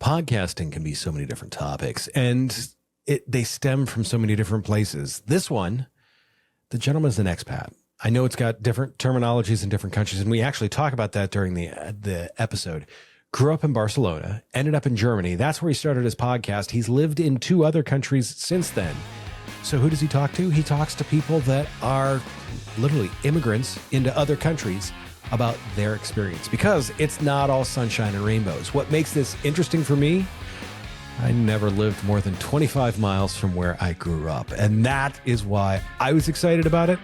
Podcasting can be so many different topics, and they stem from so many different places. This one, the gentleman is an expat. I know it's got different terminologies in different countries, and we actually talk about that during the episode. Grew up in Barcelona, ended up in Germany. That's where he started his podcast. He's lived in 2 other countries since then. So who does he talk to? He talks to people that are literally immigrants into other countries about their experience, because it's not all sunshine and rainbows. What makes this interesting for me? I never lived more than 25 miles from where I grew up, and that is why I was excited about it.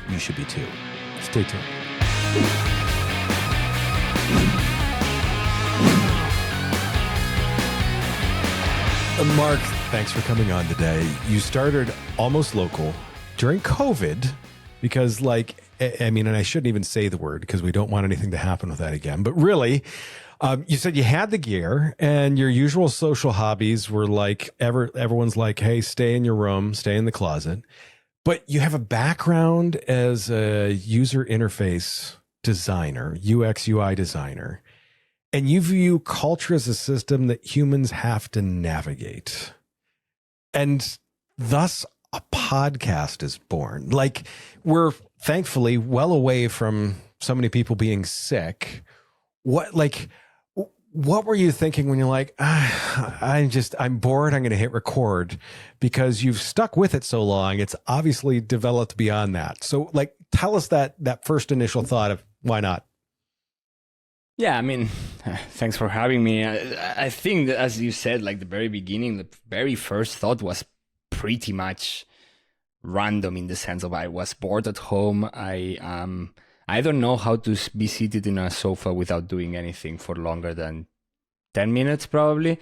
You should be too. Stay tuned. Marc, thanks for coming on today. You started Almost Local during COVID because, and I shouldn't even say the word because we don't want anything to happen with that again. But really, you said you had the gear and your usual social hobbies were like, everyone's like, hey, stay in your room, stay in the closet. But you have a background as a user interface designer, UX, UI designer, and you view culture as a system that humans have to navigate. And thus a podcast is born. Like, we're thankfully well away from so many people being sick. What were you thinking when you're like, I'm bored, I'm going to hit record? Because you've stuck with it so long, it's obviously developed beyond that. So tell us that first initial thought of why not? Yeah, thanks for having me. I think that, as you said, the very beginning, the very first thought was pretty much random in the sense of I was bored at home. I don't know how to be seated in a sofa without doing anything for longer than 10 minutes, probably.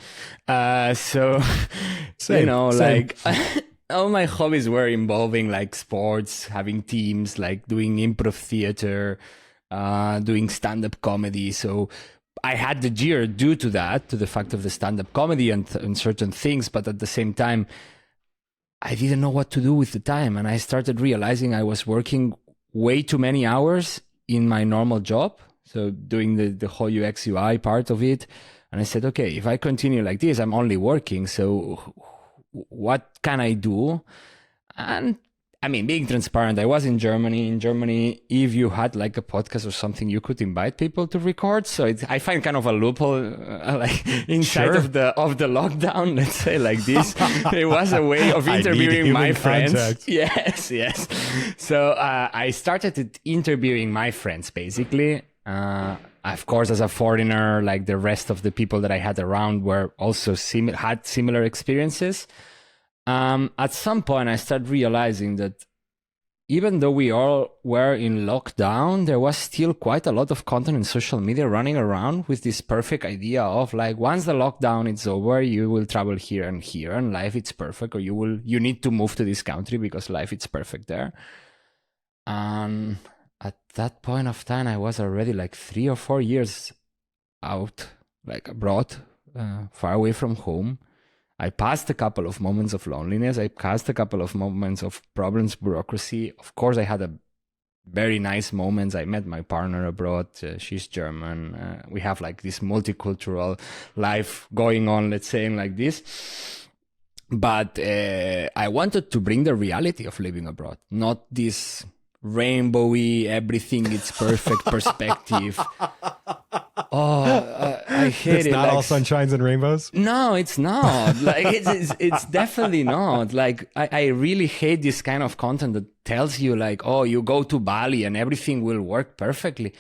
So, same. All my hobbies were involving sports, having teams, doing improv theater, doing stand-up comedy. So I had the gear due to that, to the fact of the stand-up comedy and certain things. But at the same time, I didn't know what to do with the time. And I started realizing I was working way too many hours in my normal job. So doing the whole UX UI part of it. And I said, okay, if I continue like this, I'm only working. So what can I do? And being transparent, I was in Germany. In Germany, if you had a podcast or something, you could invite people to record. So I find kind of a loophole, inside Sure. of the lockdown. Let's say like this. It was a way of interviewing my friends. Contact. Yes. So I started interviewing my friends, basically. Of course, as a foreigner, like the rest of the people that I had around were also had similar experiences. At some point, I started realizing that even though we all were in lockdown, there was still quite a lot of content in social media running around with this perfect idea of once the lockdown is over, you will travel here, and life is perfect, or you need to move to this country because life is perfect there. And at that point of time, I was already 3 or 4 years out, abroad, far away from home. I passed a couple of moments of loneliness. I passed a couple of moments of problems, bureaucracy. Of course, I had a very nice moments. I met my partner abroad. She's German. We have this multicultural life going on, let's say like this. But I wanted to bring the reality of living abroad, not this rainbowy, everything it's perfect perspective. I hate it's it. not all sunshines and rainbows. No, it's not. It's definitely not. I really hate this kind of content that tells you you go to Bali and everything will work perfectly.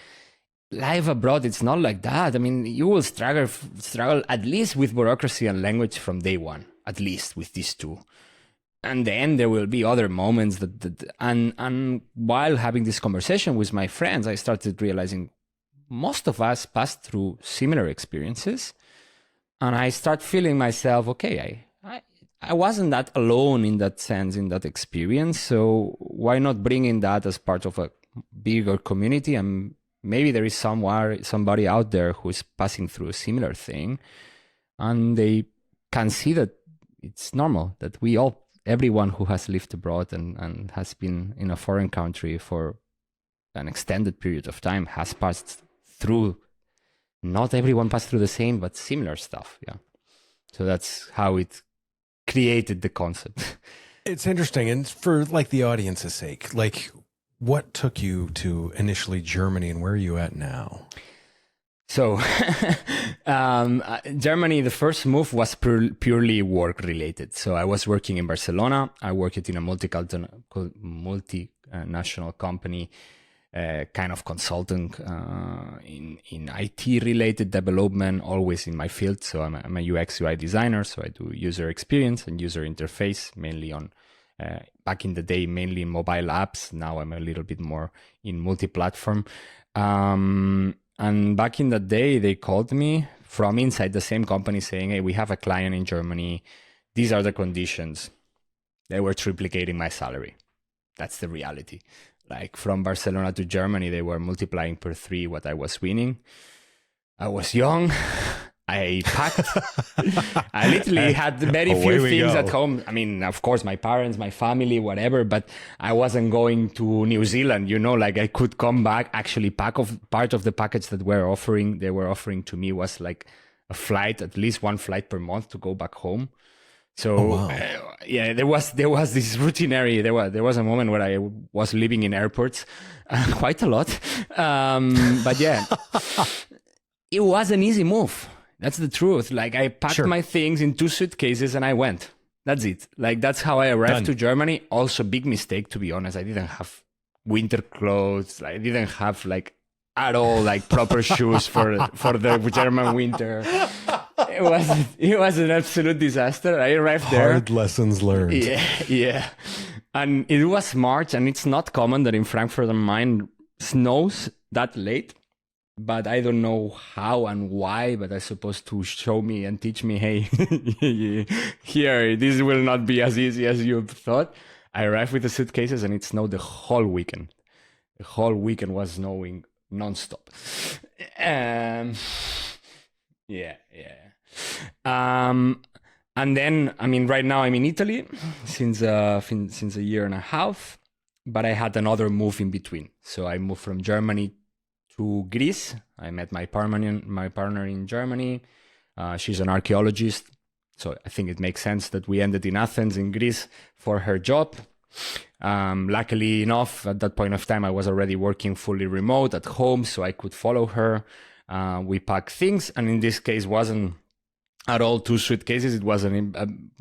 Life abroad, it's not like that. You will struggle at least with bureaucracy and language from day one, at least with these two. And then there will be other moments and while having this conversation with my friends, I started realizing most of us passed through similar experiences. And I start feeling myself, okay, I wasn't that alone in that sense, in that experience. So why not bring in that as part of a bigger community? And maybe there is somebody out there who is passing through a similar thing. And they can see that it's normal, that everyone who has lived abroad and has been in a foreign country for an extended period of time has passed through, not everyone passed through the same, but similar stuff. Yeah. So that's how it created the concept. It's interesting. And for like the audience's sake, like what took you to initially Germany and where are you at now? So Germany, the first move was purely work related. So I was working in Barcelona. I worked in a multinational company, kind of consultant in IT related development, always in my field. So I'm a UX UI designer. So I do user experience and user interface, mainly on back in the day, mainly in mobile apps. Now I'm a little bit more in multi-platform. And back in the day, they called me from inside the same company saying, hey, we have a client in Germany. These are the conditions. They were triplicating my salary. That's the reality. Like from Barcelona to Germany, they were multiplying per 3 what I was winning. I was young. I packed. I literally had very few things at home. I mean, of course, my parents, my family, whatever, but I wasn't going to New Zealand, like I could come back. Actually, part of the package that they were offering to me was like a flight, at least one flight per month to go back home. So there was this routinary. There was a moment where I was living in airports quite a lot, but yeah, it was an easy move. That's the truth. Like I packed my things in 2 suitcases and I went. That's it. Like that's how I arrived to Germany. Also, big mistake to be honest. I didn't have winter clothes. I didn't have like at all like proper shoes for the German winter. It was an absolute disaster. I arrived there. Hard lessons learned. Yeah. And it was March, and it's not common that in Frankfurt am Main snows that late. But I don't know how and why, but I suppose to show me and teach me, hey, here, this will not be as easy as you thought. I arrived with the suitcases and it snowed the whole weekend. The whole weekend was snowing nonstop. Yeah. And then, I mean, right now I'm in Italy since a year and a half, but I had another move in between. So I moved from Germany to Greece. I met my partner in Germany. She's an archaeologist. So I think it makes sense that we ended in Athens in Greece for her job. Luckily enough, at that point of time, I was already working fully remote at home, so I could follow her. We packed things, and in this case wasn't at all 2 suitcases. It was a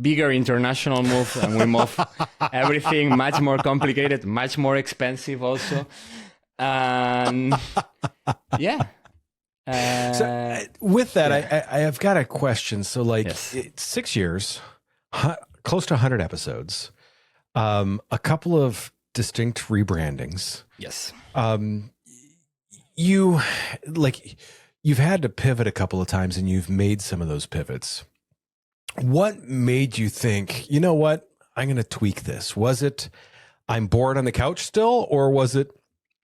bigger international move, and we moved everything much more complicated, much more expensive also. Yeah. So with that, I have got a question. So like it's 6 years, close to 100 episodes, a couple of distinct rebrandings. Yes. You've had to pivot a couple of times and you've made some of those pivots. What made you think, you know what, I'm going to tweak this? Was it I'm bored on the couch still, or was it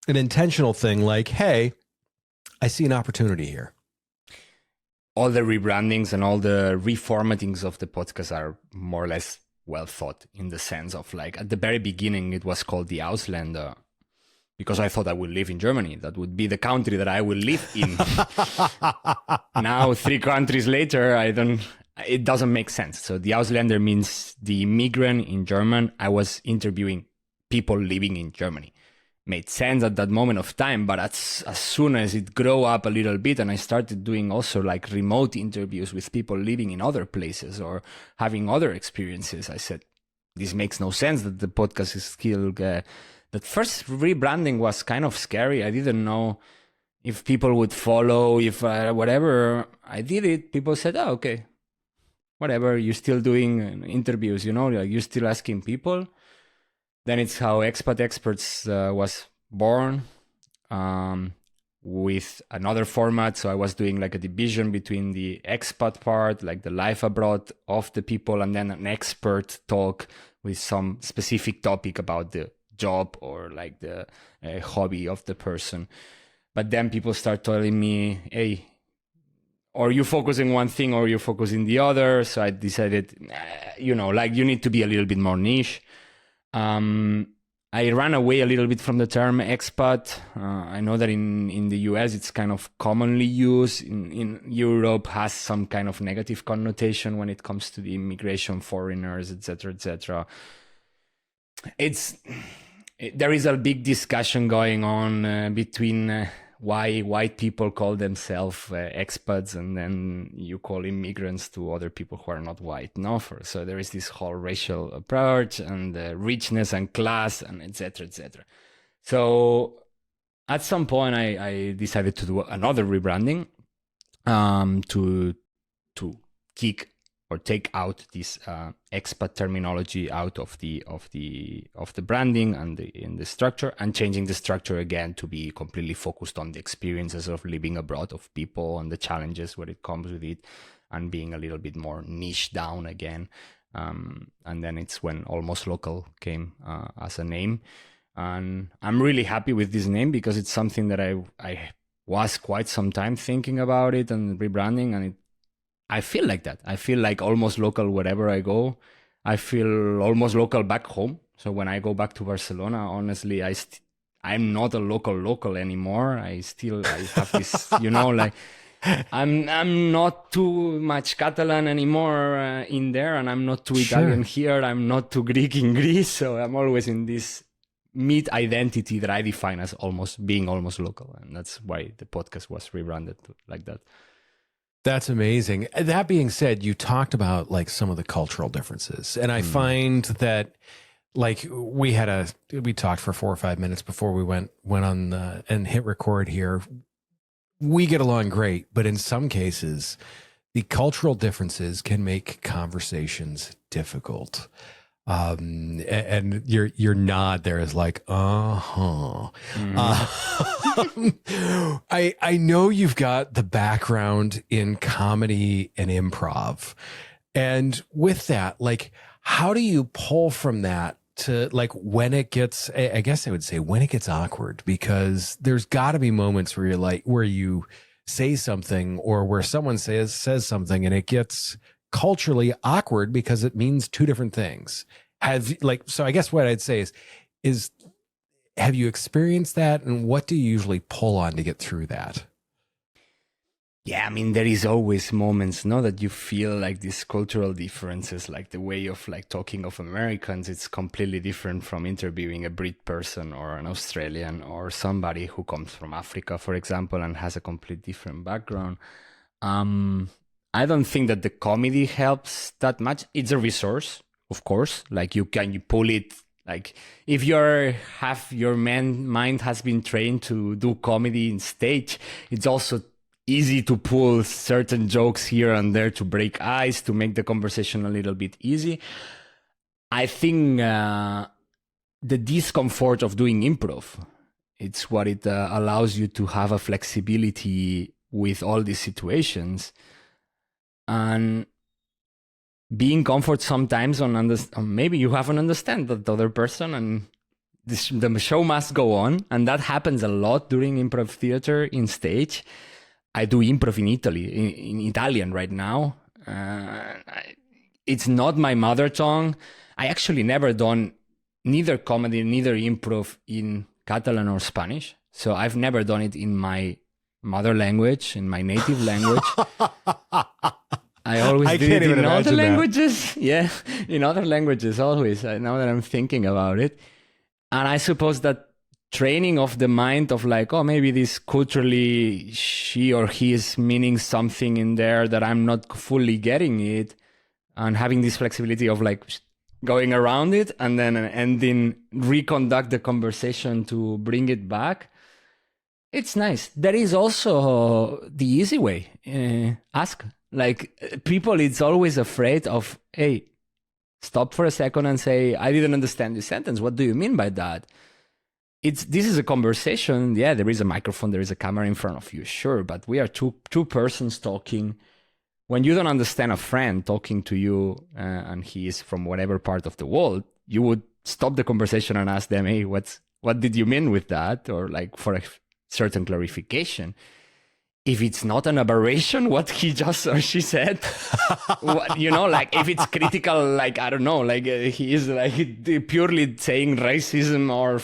an intentional thing like, hey, I see an opportunity here? All the rebrandings and all the reformatings of the podcast are more or less well thought, in the sense of like at the very beginning, it was called the Ausländer because I thought I would live in Germany. That would be the country that I will live in. Now, 3 countries later, it doesn't make sense. So the Ausländer means the immigrant in German. I was interviewing people living in Germany. Made sense at that moment of time, but as soon as it grew up a little bit and I started doing also like remote interviews with people living in other places or having other experiences, I said, this makes no sense that the podcast is still... That first rebranding was kind of scary. I didn't know if people would follow, if whatever. I did it. People said, oh, okay, whatever, you're still doing interviews, like you're still asking people. Then it's how Experts was born with another format. So I was doing like a division between the expat part, like the life abroad of the people, and then an expert talk with some specific topic about the job or like the hobby of the person. But then people start telling me, hey, or you focus in one thing or you focus in the other. So I decided, like you need to be a little bit more niche. And I ran away a little bit from the term expat. I know that in the US it's kind of commonly used. In Europe has some kind of negative connotation when it comes to the immigration, foreigners, etc., etc. There is a big discussion going on between why white people call themselves expats, and then you call immigrants to other people who are not white. No, so there is this whole racial approach and richness and class and etc., etc. So at some point, I decided to do another rebranding to kick or take out this expat terminology out of the branding and in the structure, and changing the structure again to be completely focused on the experiences of living abroad of people and the challenges what it comes with it, and being a little bit more niche down again. And then it's when Almost Local came as a name, and I'm really happy with this name because it's something that I was quite some time thinking about it and rebranding, and I feel like that. I feel like almost local wherever I go. I feel almost local back home. So when I go back to Barcelona, honestly, I'm not a local anymore. I have this, like I'm not too much Catalan anymore in there, and I'm not too Italian here. I'm not too Greek in Greece. So I'm always in this mid identity that I define as being almost local, and that's why the podcast was rebranded like that. That's amazing. That being said, you talked about like some of the cultural differences, and I find that like we talked for 4 or 5 minutes before we went on and hit record here. We get along great, but in some cases, the cultural differences can make conversations difficult. And your nod there is like, I know you've got the background in comedy and improv, and with that, like, how do you pull from that to like when it gets, I guess I would say when it gets awkward, because there's got to be moments where you're like, where you say something or where someone says something and it gets culturally awkward because it means two different things. So I guess what I'd say is have you experienced that, and what do you usually pull on to get through that? Yeah, I mean, there is always moments, no, that you feel like these cultural differences, like the way of like talking of Americans, it's completely different from interviewing a Brit person or an Australian or somebody who comes from Africa, for example, and has a completely different background. I don't think that the comedy helps that much. It's a resource, of course. Like you pull it. Like if your mind has been trained to do comedy in stage, it's also easy to pull certain jokes here and there to break ice, to make the conversation a little bit easy. I think the discomfort of doing improv, it's what it allows you to have a flexibility with all these situations. And being comfort sometimes on maybe you haven't understand the other person, and the show must go on. And that happens a lot during improv theater in stage. I do improv in Italy, in Italian right now. It's not my mother tongue. I actually never done neither comedy, neither improv in Catalan or Spanish. So I've never done it in my mother language, in my native language. I always did it in other languages. That. Yeah, in other languages always. Now that I'm thinking about it. And I suppose that training of the mind of like, oh, maybe this culturally she or he is meaning something in there that I'm not fully getting it, and having this flexibility of like going around it and then reconduct the conversation to bring it back. It's nice. There is also the easy way. Ask. Like people, it's always afraid of, hey, stop for a second and say, I didn't understand this sentence. What do you mean by that? This is a conversation. Yeah, there is a microphone, there is a camera in front of you, sure, but we are two persons talking. When you don't understand a friend talking to you and he is from whatever part of the world, you would stop the conversation and ask them, hey, what did you mean with that? Or like for a certain clarification. if it's not an aberration, what he just or she said, like if it's critical, like, I don't know, like he is like purely saying racism or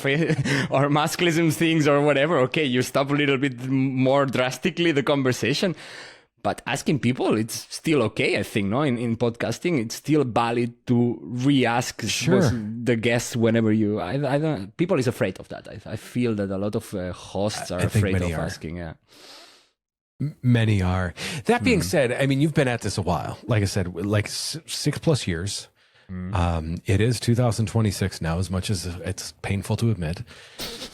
masculism things or whatever. Okay, you stop a little bit more drastically the conversation. But asking people, it's still okay, I think, no? In podcasting, it's still valid to re-ask the guests whenever you... I don't... People is afraid of that. I feel that a lot of hosts are afraid of asking, yeah. Many are. That being said, I mean, you've been at this a while. Like I said, like 6+ years. It is 2026 now, as much as it's painful to admit.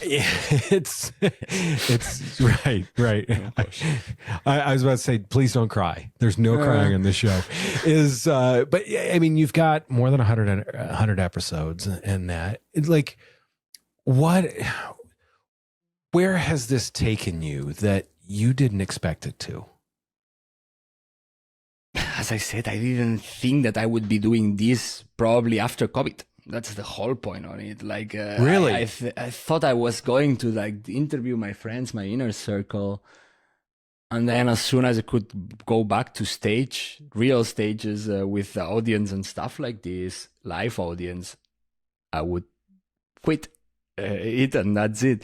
It's right. Oh, I was about to say, please don't cry. There's no crying on this show. But I mean, you've got more than 100 episodes, and that it's like, where has this taken you that you didn't expect it to? As I said, I didn't think that I would be doing this probably after COVID. That's the whole point on it. Like, really, I thought I was going to like interview my friends, my inner circle, and then as soon as I could go back to real stages with the audience and stuff like this, live audience, I would quit it, and that's it.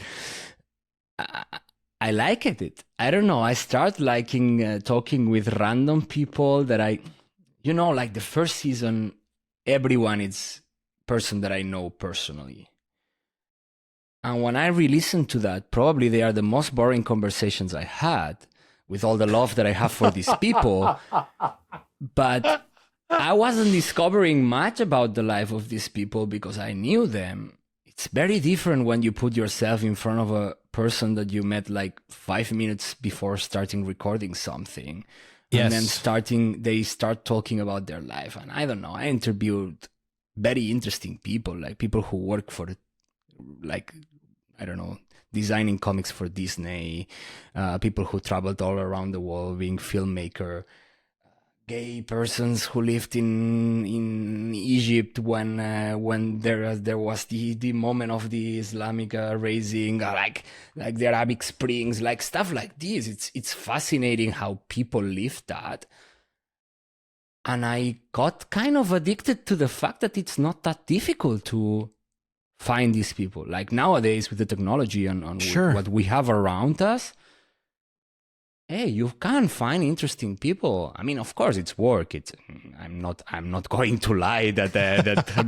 I like it. I don't know. I start liking talking with random people that like the first season, everyone is person that I know personally. And when I re-listen to that, probably they are the most boring conversations I had with all the love that I have for these people. But I wasn't discovering much about the life of these people because I knew them. It's very different when you put yourself in front of a person that you met like 5 minutes before starting recording something. Yes. And then they start talking about their life. And I don't know, I interviewed very interesting people, like people who work for, like, I don't know, designing comics for Disney, people who traveled all around the world being filmmaker, gay persons who lived in Egypt when there was the moment of the Islamic raising, like the Arabic Springs, like stuff like this. It's fascinating how people live that. And I got kind of addicted to the fact that it's not that difficult to find these people. Like nowadays with the technology and what we have around us, hey, you can find interesting people. I mean, of course, it's work. I'm not going to lie that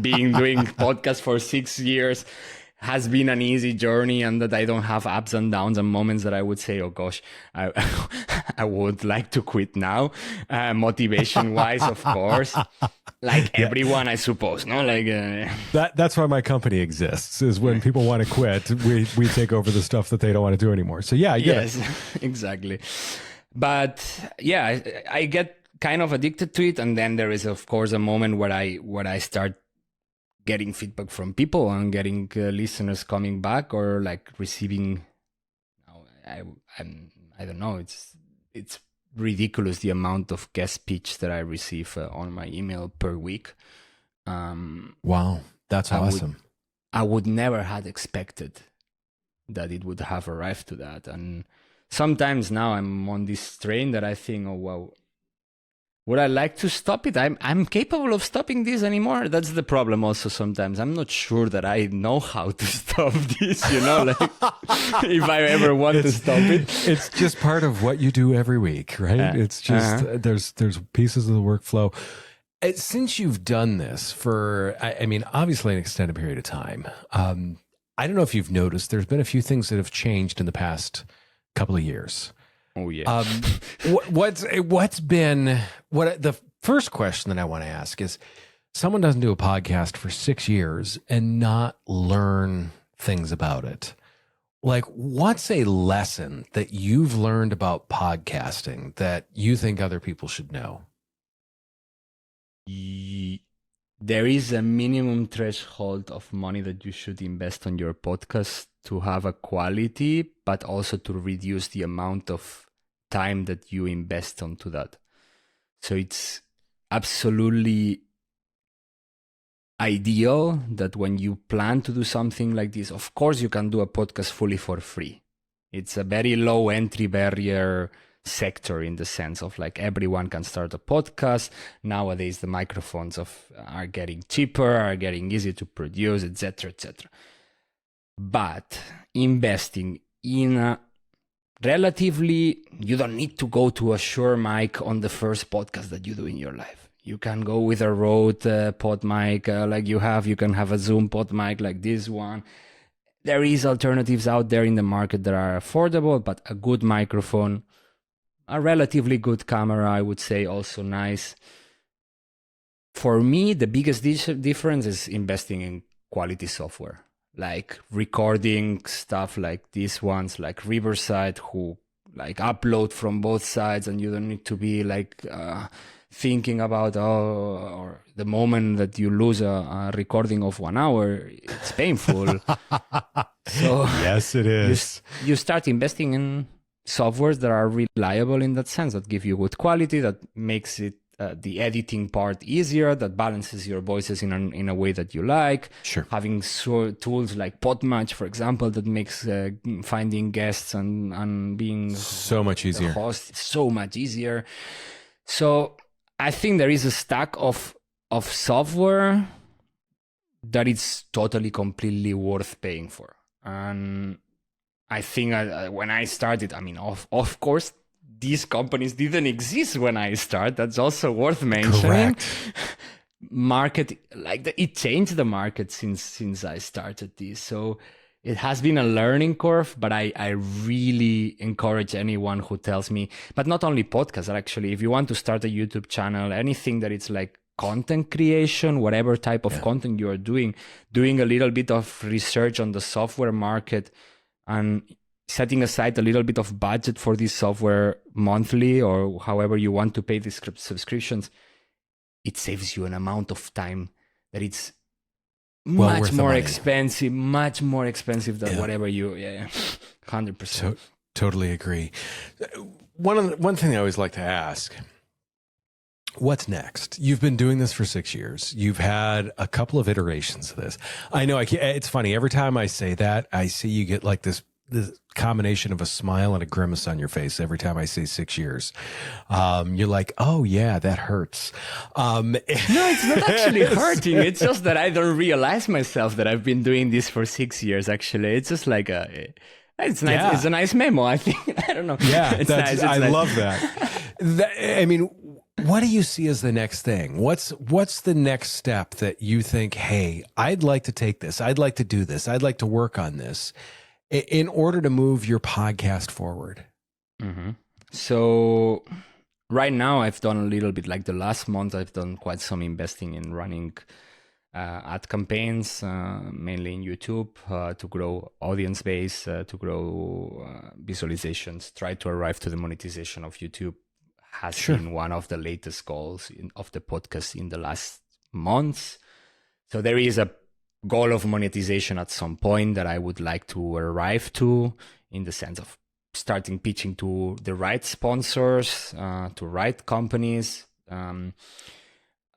doing podcasts for 6 years has been an easy journey, and that I don't have ups and downs and moments that I would say, oh gosh, I would like to quit now. Motivation wise, of course, like everyone, I suppose. No, like that's why my company exists. Is when people want to quit, we take over the stuff that they don't want to do anymore. So yeah, I get it. Exactly. But yeah, I get kind of addicted to it, and then there is, of course, a moment where I start getting feedback from people and getting listeners coming back or like receiving. I don't know. It's ridiculous the amount of guest pitch that I receive on my email per week. Wow, that's awesome. I would never had expected that it would have arrived to that. And sometimes now I'm on this train that I think, oh wow, would I like to stop it? I'm capable of stopping this anymore. That's the problem also sometimes. I'm not sure that I know how to stop this, like if I ever want to stop it. It's just part of what you do every week, right? It's just, there's pieces of the workflow. Since you've done this for, I mean, obviously an extended period of time, I don't know if you've noticed, there's been a few things that have changed in the past couple of years. Oh yeah. The first question that I want to ask is, someone doesn't do a podcast for 6 years and not learn things about it. Like, what's a lesson that you've learned about podcasting that you think other people should know? There is a minimum threshold of money that you should invest on your podcast to have a quality, but also to reduce the amount of time that you invest onto that. So it's absolutely ideal that when you plan to do something like this, of course you can do a podcast fully for free. It's a very low entry barrier sector in the sense of like everyone can start a podcast. Nowadays, the microphones are getting cheaper, are getting easier to produce, etc., etc. But investing in a relatively, you don't need to go to a Shure mic on the first podcast that you do in your life. You can go with a Rode pod mic like you have. You can have a Zoom pod mic like this one. There is alternatives out there in the market that are affordable, but a good microphone, a relatively good camera, I would say, also nice. For me, the biggest difference is investing in quality software, like recording stuff like these ones, like Riverside, who like upload from both sides, and you don't need to be like thinking about or the moment that you lose a recording of 1 hour, it's painful. So yes, it is. You start investing in softwares that are reliable in that sense, that give you good quality, that makes it the editing part easier, that balances your voices in a way that you like. Sure. Having tools like Podmatch, for example, that makes finding guests and being so much easier. Host so much easier. So I think there is a stack of software that it's totally, completely worth paying for. And I think when I started, I mean, of course, these companies didn't exist when I started. That's also worth mentioning. Correct. It changed the market since I started this. So it has been a learning curve, but I really encourage anyone who tells me, but not only podcasts, actually, if you want to start a YouTube channel, anything that it's like content creation, whatever type of content you are doing a little bit of research on the software market and setting aside a little bit of budget for this software monthly or however you want to pay these subscriptions, it saves you an amount of time that it's much more expensive than whatever you 100%. Totally agree. One thing I always like to ask, what's next? You've been doing this for 6 years. You've had a couple of iterations of this. I know it's funny. Every time I say that, I see you get like this combination of a smile and a grimace on your face every time I say 6 years. You're like, oh yeah, that hurts. No, it's not actually hurting. It's just that I don't realize myself that I've been doing this for 6 years. Actually, it's just like it's nice. Yeah. It's a nice memo, I think. I don't know. Yeah, I love that. I mean, what do you see as the next thing? What's the next step that you think, hey, I'd like to take this. I'd like to do this. I'd like to work on this in order to move your podcast forward? Mm-hmm. So right now I've done a little bit, like the last month, I've done quite some investing in running ad campaigns, mainly in YouTube, to grow audience base, to grow visualizations, try to arrive to the monetization of YouTube has been one of the latest goals of the podcast in the last months. So there is a goal of monetization at some point that I would like to arrive to, in the sense of starting pitching to the right sponsors, to right companies. So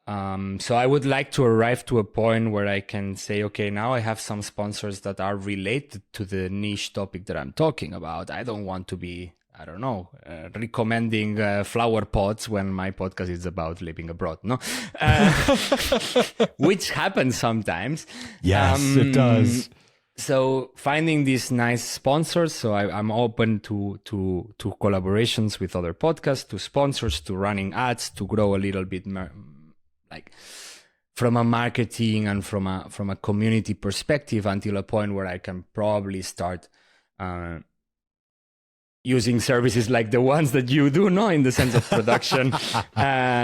I would like to arrive to a point where I can say, okay, now I have some sponsors that are related to the niche topic that I'm talking about. I don't want to be, recommending flower pots when my podcast is about living abroad, no? Which happens sometimes. Yes, it does. So finding these nice sponsors. So I'm open to collaborations with other podcasts, to sponsors, to running ads, to grow a little bit like from a marketing and from a community perspective, until a point where I can probably start using services like the ones that you do, no, in the sense of production.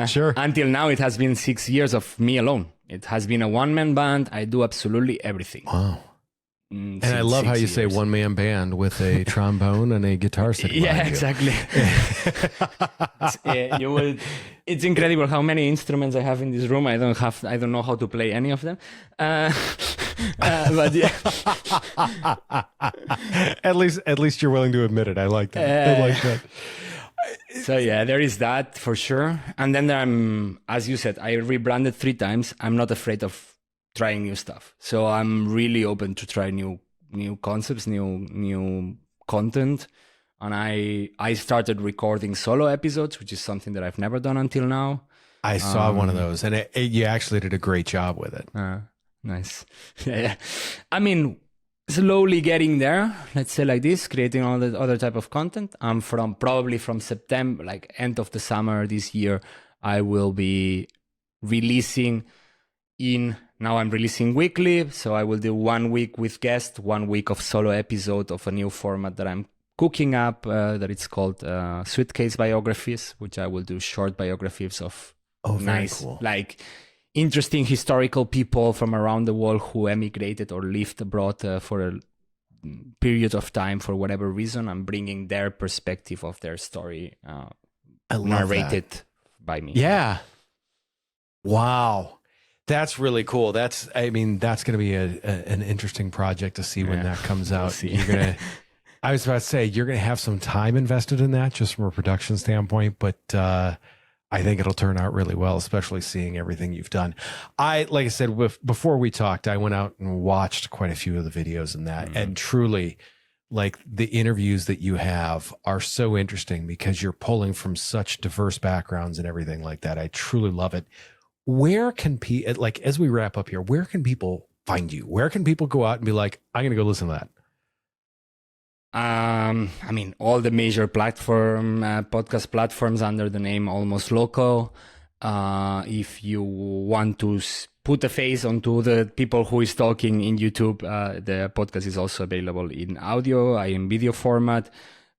Sure. Until now, it has been 6 years of me alone. It has been a one-man band. I do absolutely everything. Wow. And I love how you say one-man band with a trombone and a guitar sitting behind you. Exactly. It's incredible how many instruments I have in this room. I don't know how to play any of them. But yeah. At least you're willing to admit it. I like that. I like that. So yeah, there is that for sure. And then as you said, I rebranded 3 times. I'm not afraid of trying new stuff. So I'm really open to try new concepts, new content. And I started recording solo episodes, which is something that I've never done until now. I saw one of those, and you actually did a great job with it. Nice. Yeah. I mean, slowly getting there, let's say like this, creating all the other type of content. Probably from September, like end of the summer this year, I will be releasing now I'm releasing weekly. So I will do 1 week with guests, 1 week of solo episode of a new format that I'm cooking up, that it's called Suitcase Biographies, which I will do short biographies of nice, cool. like interesting historical people from around the world who emigrated or lived abroad for a period of time for whatever reason. I'm bringing their perspective of their story narrated by me. Yeah. Wow. That's really cool. That's going to be an interesting project to see when that comes out. I was about to say, you're going to have some time invested in that just from a production standpoint, but I think it'll turn out really well, especially seeing everything you've done. Like I said, before we talked, I went out and watched quite a few of the videos in that. Mm-hmm. And truly, like, the interviews that you have are so interesting because you're pulling from such diverse backgrounds and everything like that. I truly love it. Where can people, like, as we wrap up here, where can people find you? Where can people go out and be like, I'm going to go listen to that? I mean, all the major podcast platforms under the name Almost Local. If you want to put a face onto the people who is talking in YouTube, the podcast is also available in audio, in video format.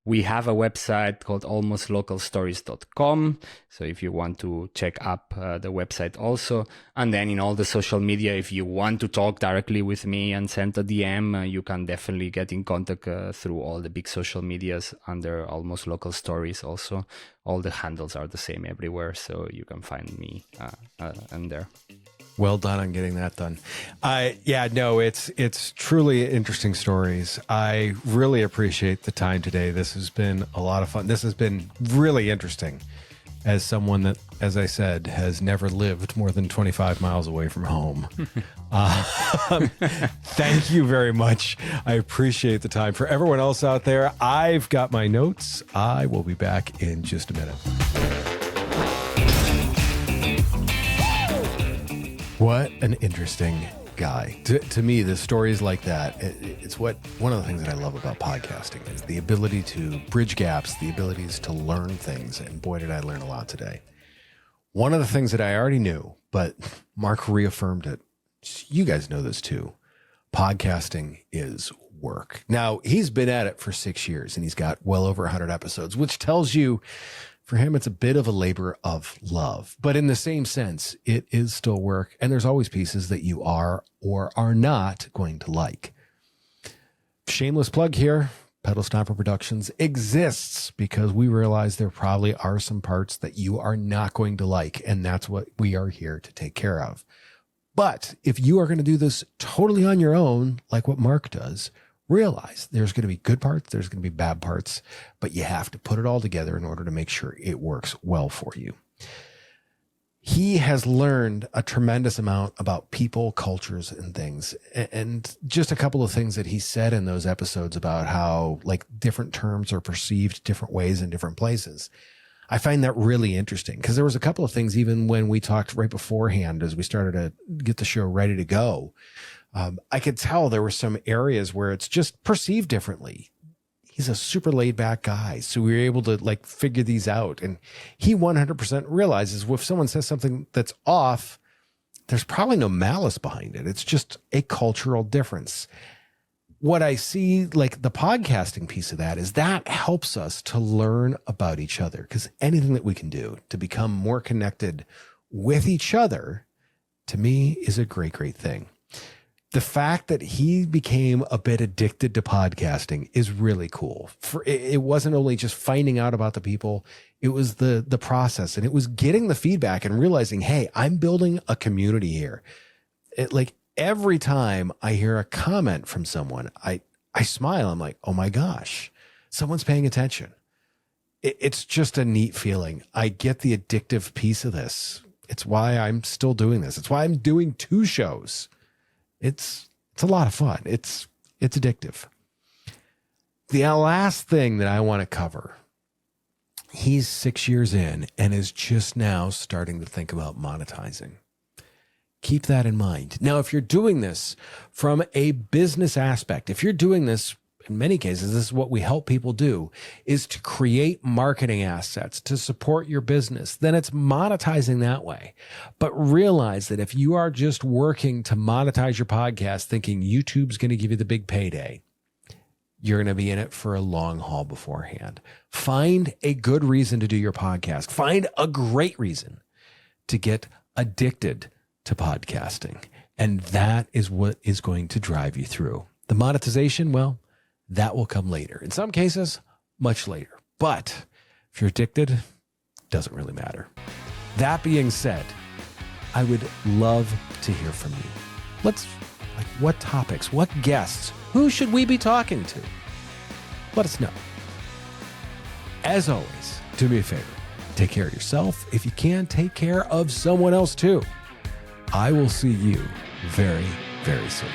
We have a website called almostlocalstories.com. So if you want to check up the website also. And then in all the social media, if you want to talk directly with me and send a DM, you can definitely get in contact through all the big social medias under Almost Local Stories also. All the handles are the same everywhere. So you can find me in there. Well done on getting that done. It's truly interesting stories. I really appreciate the time today. This has been a lot of fun. This has been really interesting as someone that, as I said, has never lived more than 25 miles away from home. Thank you very much. I appreciate the time. For everyone else out there, I've got my notes. I will be back in just a minute. What an interesting guy. To me, the stories like that, it's one of the things that I love about podcasting is the ability to bridge gaps, the abilities to learn things. And boy, did I learn a lot today. One of the things that I already knew, but Marc reaffirmed it. You guys know this too. Podcasting is work. Now, he's been at it for 6 years and he's got well over 100 episodes, which tells you for him, it's a bit of a labor of love, but in the same sense, it is still work. And there's always pieces that you are or are not going to like. Shameless plug here. Pedal Stomper Productions exists because we realize there probably are some parts that you are not going to like. And that's what we are here to take care of. But if you are going to do this totally on your own, like what Marc does, realize there's going to be good parts, there's going to be bad parts, but you have to put it all together in order to make sure it works well for you. He has learned a tremendous amount about people, cultures, and things. And just a couple of things that he said in those episodes about how, like, different terms are perceived different ways in different places. I find that really interesting because there was a couple of things even when we talked right beforehand as we started to get the show ready to go. I could tell there were some areas where it's just perceived differently. He's a super laid back guy. So we were able to like figure these out. And he 100% realizes if someone says something that's off, there's probably no malice behind it. It's just a cultural difference. What I see, like the podcasting piece of that, is that helps us to learn about each other, because anything that we can do to become more connected with each other, to me, is a great, great thing. The fact that he became a bit addicted to podcasting is really cool. It wasn't only just finding out about the people, it was the process, and it was getting the feedback and realizing, hey, I'm building a community here. Like every time I hear a comment from someone, I smile. I'm like, oh my gosh, someone's paying attention. It's just a neat feeling. I get the addictive piece of this. It's why I'm still doing this. It's why I'm doing 2 shows. It's a lot of fun. It's addictive. The last thing that I want to cover, he's 6 years in and is just now starting to think about monetizing. Keep that in mind. Now, if you're doing this from a business aspect, if you're doing this, in many cases, this is what we help people do, is to create marketing assets to support your business, then it's monetizing that way. But realize that if you are just working to monetize your podcast, thinking YouTube's going to give you the big payday, you're going to be in it for a long haul beforehand. Find a good reason to do your podcast. Find a great reason to get addicted to podcasting. And that is what is going to drive you through. The monetization, well, that will come later. In some cases, much later. But if you're addicted, it doesn't really matter. That being said, I would love to hear from you. What topics, what guests, who should we be talking to? Let us know. As always, do me a favor. Take care of yourself. If you can, take care of someone else too. I will see you very, very soon.